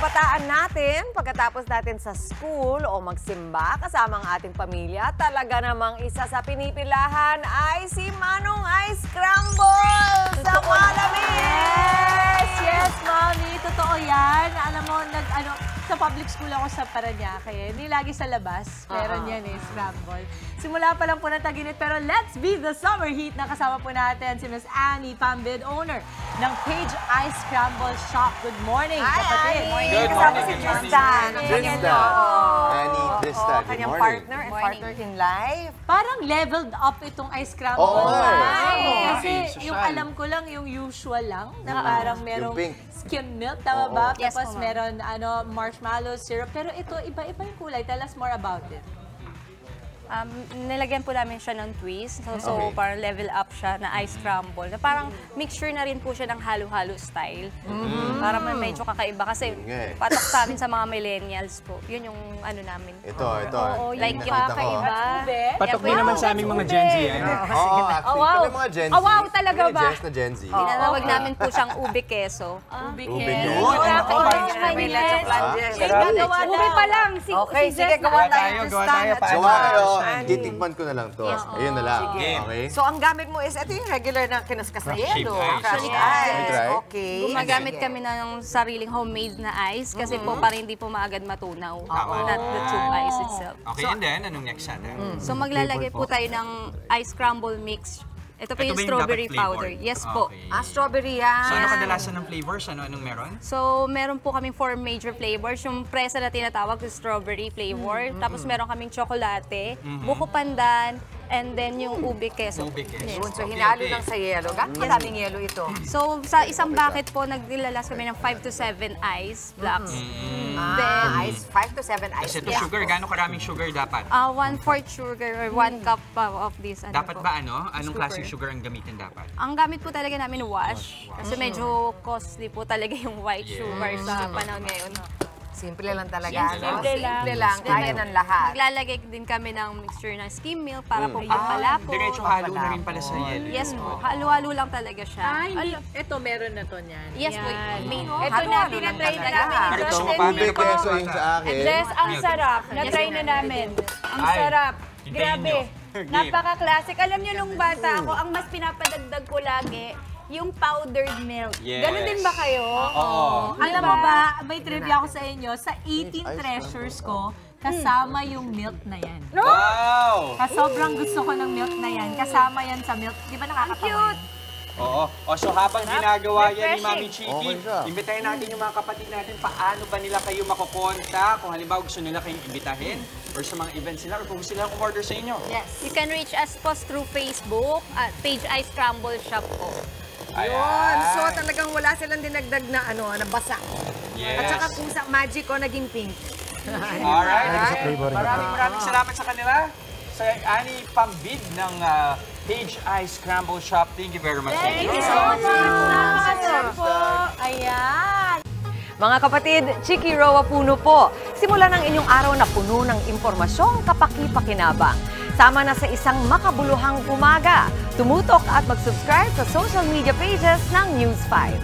kabataan natin, pagkatapos natin sa school o magsimba kasama ang ating pamilya, talaga namang isa sa pinipilahan ay si Manong Ice Scramble sa Malamig! Yes, Mommy. Totoo yan. Alam mo, sa public school ako sa Parañaque. Hindi lagi sa labas. Meron yan scramble. Simula pa lang po na taginit. Pero let's be the summer heat na kasama po natin si Miss Annie Pambid, owner ng Page Ice Scramble Shop. Good morning, kapatid. Good morning. Kasama si Tristan. Annie, Tristan, good Kanyang morning. partner and partner in life. Parang leveled up itong ice scramble. Oo. Kasi Okay, yung social. alam ko lang, yung usual lang, na parang merong pink. skim milk, tama Oo. ba? Yes, Tapos po, ma'am. meron marshmallow syrup. Pero ito, iba-iba yung kulay. Tell us more about it. Nilagyan po namin siya ng twist. So Okay. parang level up siya na ice scramble. Na parang mixture na rin po siya ng halo-halo style. Para medyo kakaiba. Kasi Okay. patok sa amin sa mga millennials po. Yun yung ano namin. Ito. Oo, like yung nakita ko. kakaiba. Patok din naman sa aming mga Gen Z. Oo, actually. wow. Kami mga Gen Z. Oh, wow, talaga Kami ba? Gen na Gen Z. Tinatawag namin po siyang ube keso. Ube Ubi Ube pa lang. Okay, sige, gawa tayo, gawa Tristan. tayo. at Gawa saka kayo. Annie. Titikman ko na lang to. Ayun na lang. Okay? So, ang gamit mo is, ito yung regular na kinaskas na yelo. ice. Crush Can I ice. try? Okay. Gumagamit kami ng sariling homemade na ice kasi po para hindi po maagad matunaw. Not the tube ice itself. Okay, and then, anong next natin? So maglalagay po tayo ng ice scramble mix. Ito po Ito yung ba yung strawberry dapat flavor? powder. Yes po. Okay. Strawberry yan. So, ano kadalasan ng flavors? Anong meron? So meron po kaming 4 major flavors. Yung presa na tinatawag yung strawberry flavor. Tapos meron kaming tsokolate, buko pandan, and then yung ube keso. Ube keso. Yes. So, hinalo lang sa yelo. Gano'ng kadaming yelo ito? So sa isang bucket po, nagdilalas kami ng 5 to 7 ice blocks. Ice, 5 to 7 ice. Kasi ito sugar, gano'ng karaming sugar dapat? 1/4 sugar or 1 cup of this. Dapat po. ba anong klaseng sugar ang gamitin dapat? Ang gamit po talaga namin wash. Kasi medyo costly po talaga yung white sugar sa panahon ngayon. Simple lang talaga. Simple lang. Simple lang. Kaya ng lahat. Maglalagay din kami ng mixture ng skim milk para po pampalapot. Diretso halo na rin pala sa yelo. Yes po. Halo-halo lang talaga siya. Ito, meron na to niyan. Yes po. Main. Ito na, tinatry na namin. Pero ito mo Ube meron pa keso yung sa akin. Yes, ang sarap. Na-try na namin. Ang Ay, sarap. hintayin Grabe. nyo. Game. Napaka-classic. Alam niyo, nung bata ako, ang mas pinapadagdag ko lagi, yung powdered milk. Yes. Ganun din ba kayo? Oo. Alam mo ba, may trivia ako sa inyo, sa 18 treasures ko, kasama yung milk na yan. Wow! Sobrang gusto ko ng milk na yan. Kasama yan sa milk. Di ba nakakatawa? Oo. O so habang ginagawa yan ni Mami Chiki, Okay siya. imbitahin natin yung mga kapatid natin paano ba nila kayo makukonta kung halimbawa gusto nila kayong imbitahin or sa mga events nila or kung gusto nila order sa inyo. Yes. You can reach us po through Facebook at Page Ice Scramble Shop po. Yun. So, talagang wala silang dinagdag na na basa. Yes. At saka pusa, magic o naging pink. Alright. Maraming salamat sa kanila. Sa Annie Pambid ng Page Ice Scramble Shop. Thank you very much. Thank you so much. Ayan! Mga kapatid, Chiki Roa Puno po. Simulan ang inyong araw na puno ng impormasyong kapaki-pakinabang. Sama na sa isang makabuluhang umaga. Tumutok at mag-subscribe sa social media pages ng News 5.